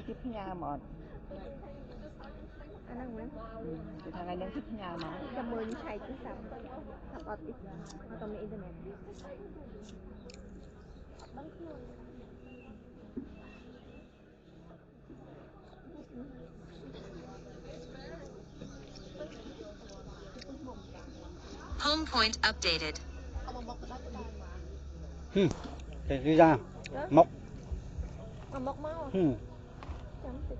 tiếp nhà mà anh đang muốn cái thằng này đang tiếp nhà màจะมือนี่ใช้ที่ซ้ำถ้าก็ติดมาตรงนี้อินเทอร์เน็ต Home point updated. Để đi ra mọc mà mọc mau chấm xịt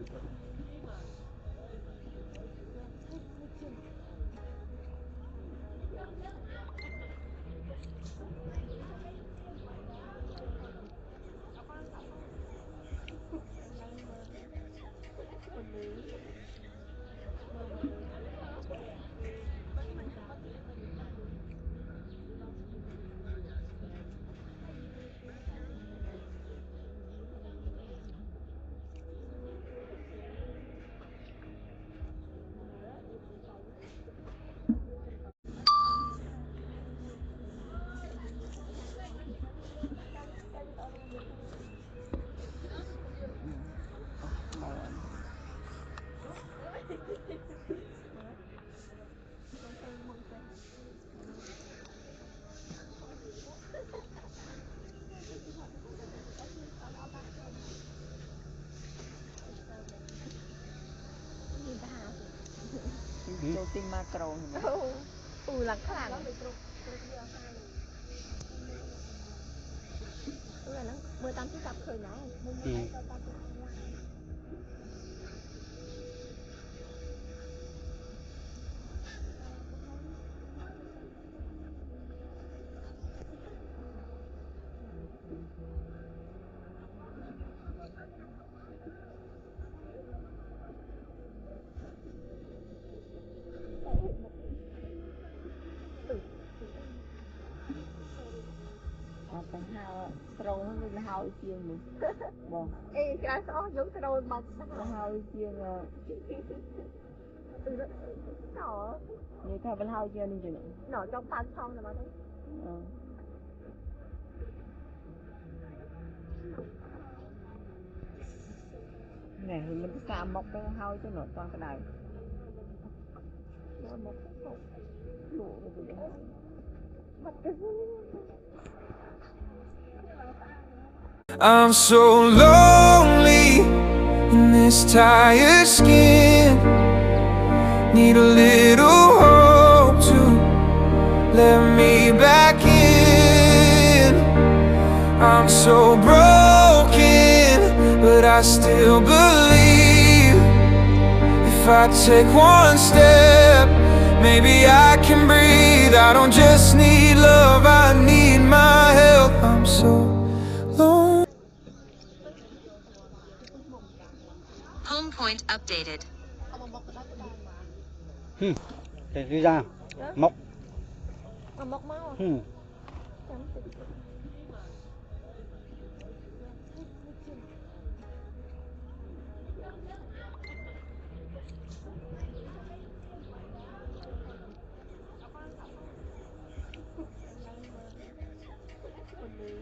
คนนี้ châu tinh macro là khá là nó mưa tắm tập khởi này phải hao trâu nó lên hao chiên mình bon ê cái đó giống rồi mà nó hao chiên nó như theo bên hao chiên đi rồi nó trong pan xong rồi mà thấy này thì mình xa mọc cái hao cho nó toàn cái này một đủ rồi mặt cái I'm so lonely in this tired skin. Need a little hope to let me back in. I'm so broken, but I still believe if I take one step, maybe I can breathe. I don't just need love, I need my help. I'm so lonely. Home point updated. để đi ra mọc mà mọc mau chấm xịtคนนี้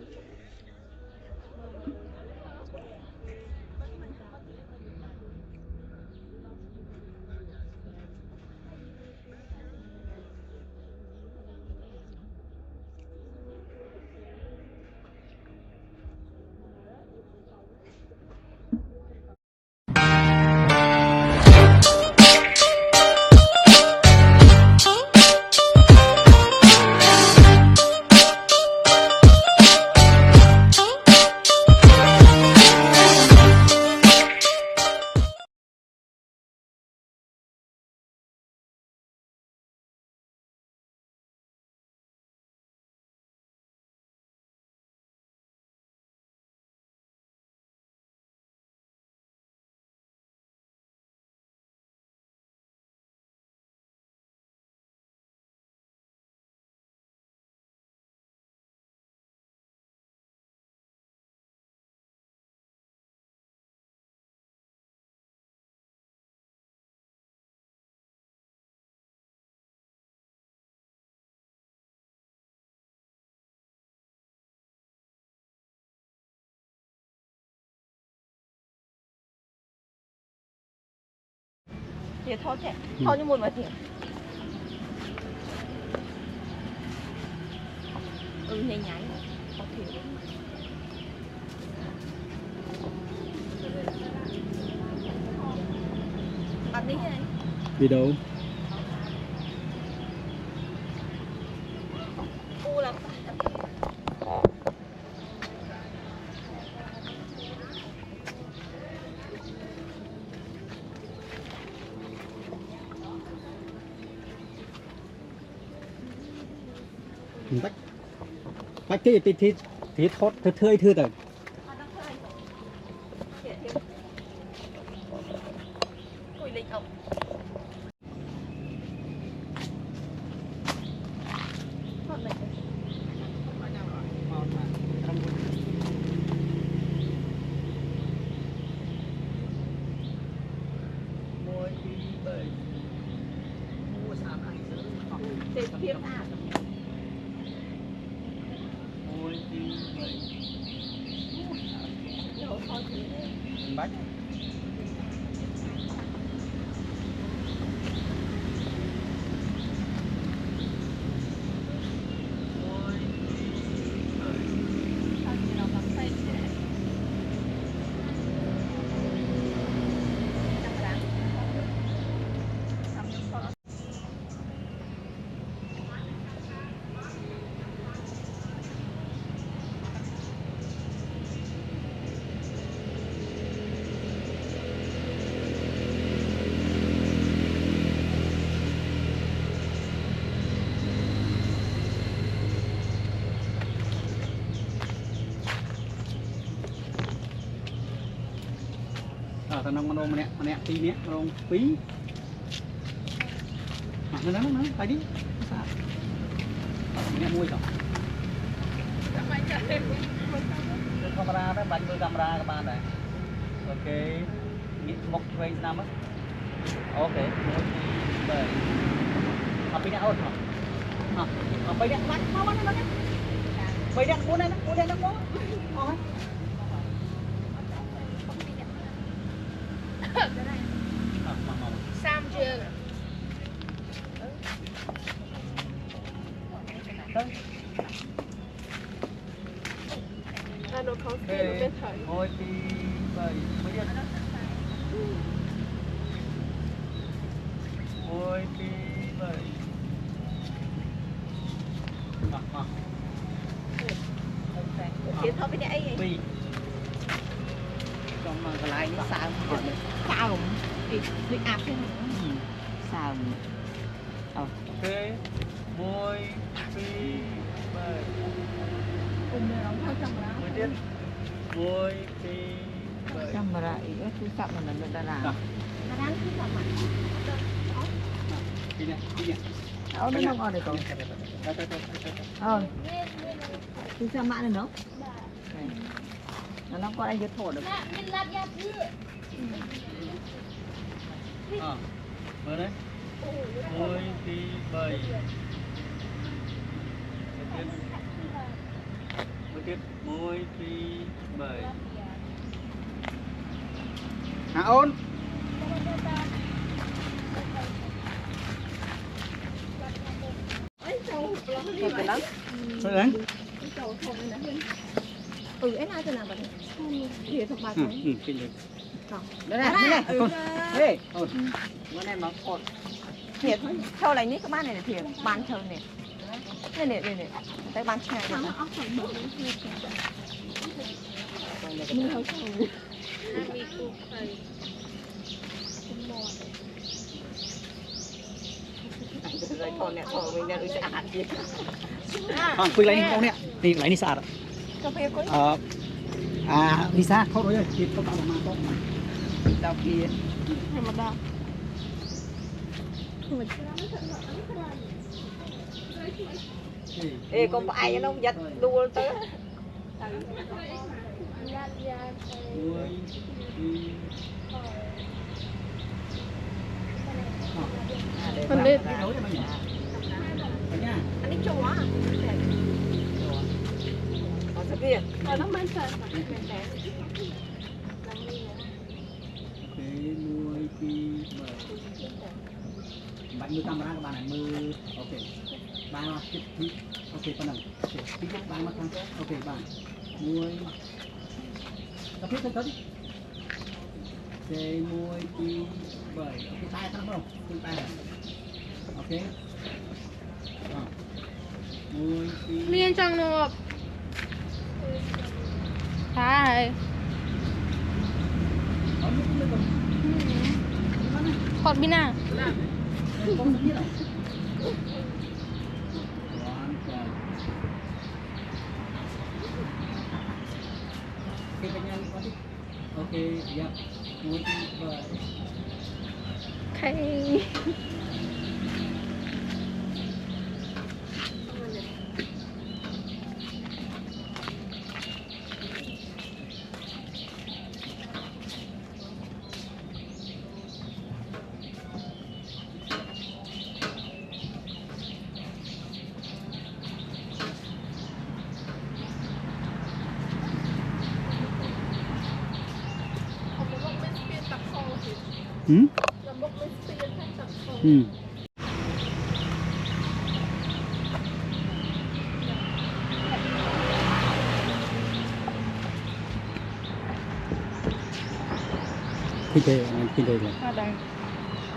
thì thôi thế thôi như một mà thì nhảy nhảy có thì ăn đi này Đi đâu? u lắm Bách thì thốt thơi thưa rồi. ui lịch ổng để kiếm à Bách. Tao nông nông nè tí nè nông phí nó phải đi sao nè mui rồi camera đó bánh với camera các bạn này ok một quay năm á ok rồi học đi nè ôn học bây nè bánh mau bánh nó nè bây nè cuốn đây nó có Sam chưa là nó có cái nó biết thấy thôi thì vậy bây giờ thôi thì vậy thì thôi bên đây vì còn mà còn lại nó sao sao đi áp thế sao ok môi phi bảy môi tiếp môi phi bảy camera itu susah mana nak darah. đi nè Oh, nó không được rồi. Susah mak nó. Nó có ai giật thổ được. Mở đấy môi phi bảy tiếp môi phi bảy Hạ ôn Cái lắm. Thôi đấy ấy ai cho nào vậy thì thuộc bài kinh được Đây này. con ê bữa nay nó còn thiệt theo này nít các bạn này là thiệt bán chơi này này tay bán chai này rồi thôi nè thôi mình đang sẽ ăn gì quy lại đi con nè đi lại đi xa rồi cà phê có đi xa không rồi thì không tạo mà tốt mà Đau kia. nhưng mà đau Ê con ai nó giật đua tới. Mình đi. Anh đi chùa à? Có sao kia? Ở đó bên trời. cái nuôi 2 3 bạn mưa camera các bạn này mưa ok bạn mà tiếp ok phần nào tiếp bạn mà thằng ok bạn môi tập hết tới đi cái môi đi bởi cái tay thằng không cái tay ok môi đi liên trang nộp Hai Hot bina ok dạ môi đi bởi Khay Kinh tế là Ở đây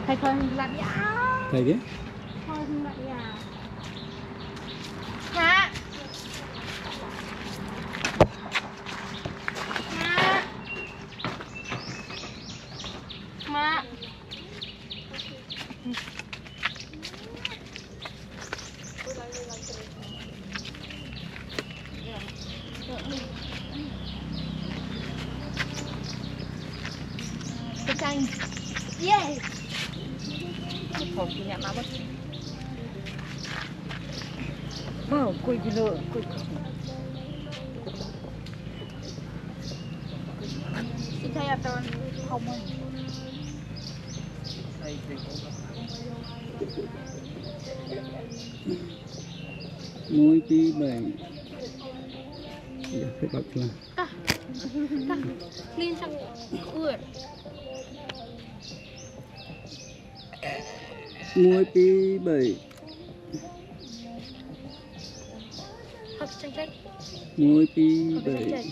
Thầy thôi lặt nhá thầy biết Thôi lặt nhá Hả Má Cái chanh Yeah Không thì nhà má bất quỳ đi lửa quỳ Chị thấy ở tên không ơi môi đi bởi dạ phải bật là Liên trang ướt môi đi bởi Học chanh chanh môi đi bởi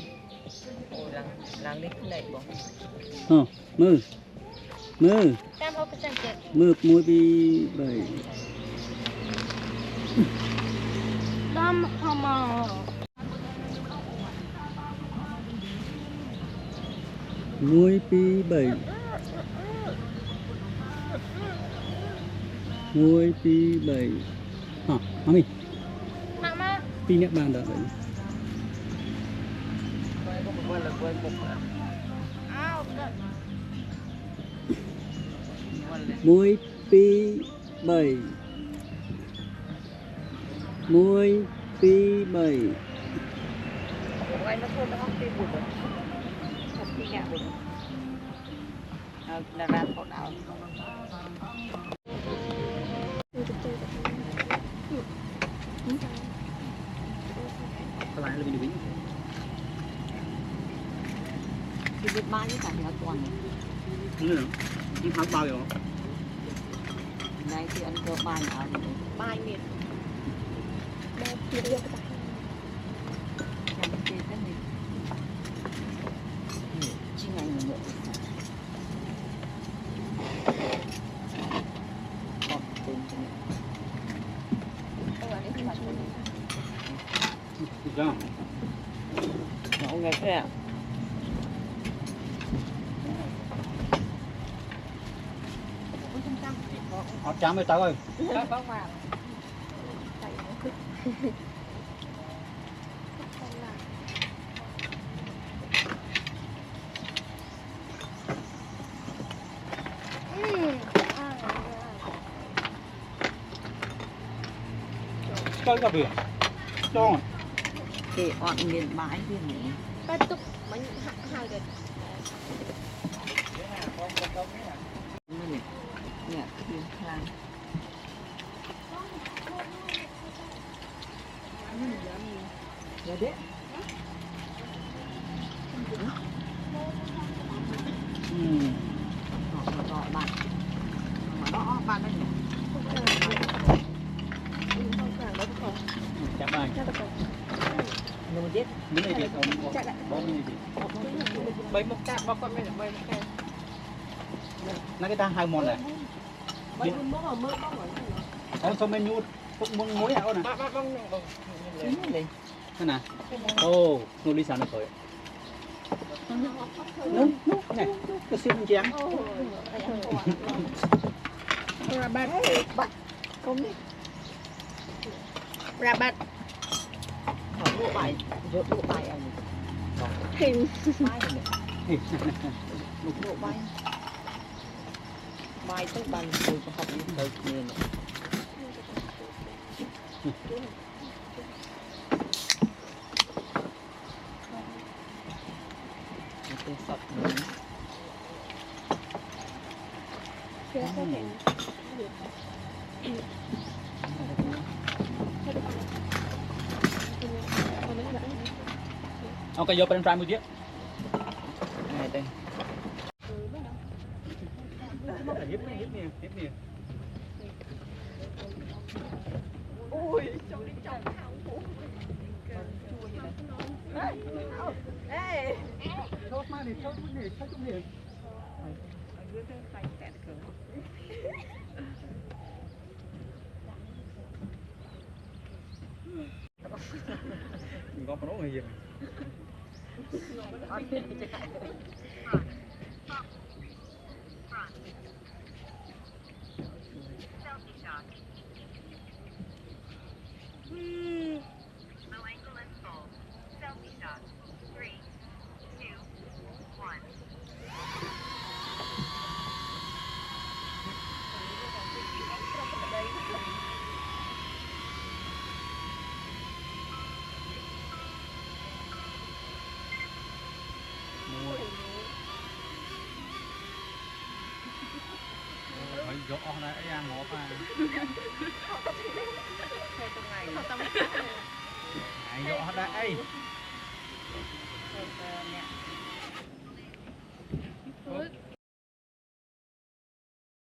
Làng đi này bỏ mơ Cam học chanh chanh mơ môi đi bởi Đâm hòm môi đi bởi môi đi bởi mami Nặng má đi nét bàn đó vậy môi đi bởi môi đi bởi Anh nó thôi nó không đi buồn rồi không đi nhà buồn là ra thọ đạo các bạn lebih lebih thì biết ba với cả nhà toàn nhưng không bao giờ này thì ăn cơm bài nào bài miệt chẳng chơi cái gì chi ngày nữa còn tiền sao nó nghe thế à họ chạm với tao ơi bác vào chơi cả việc cho để ọt miền bãi viên này Ba tục bánh hai đợt nè thiên khang đấy họ gọi bạn បានហើយ Chắc bài. Người chết. Miếng này thì không có. Bó miếng này thì. Bấy một cát, bao con mấy là bấy một cát. Nó cái ta hai món này. Bấy một mỡ mỡ. Ông xong menu cũng muốn muối hả con này? Băng này. Thế nào? Ồ, nó đi sao nó khởi. Núng, này, cái xiên chén. Rabat. Không đi. Rabat. Lụa bài anh. Hình. Bài này. Lụa bài. Bài tới bàn tôi có học những thời này. Cái sọt này. Ông cái vô bên trái một chiếc. Này đây. Hiếp nè. Ui, trong đi trong thảo phủ. Ê. Chốt mà đi, chốt chút nè. Mình có nó người gì? Dỗ này ăn ngọt à. Ai dỗ đây.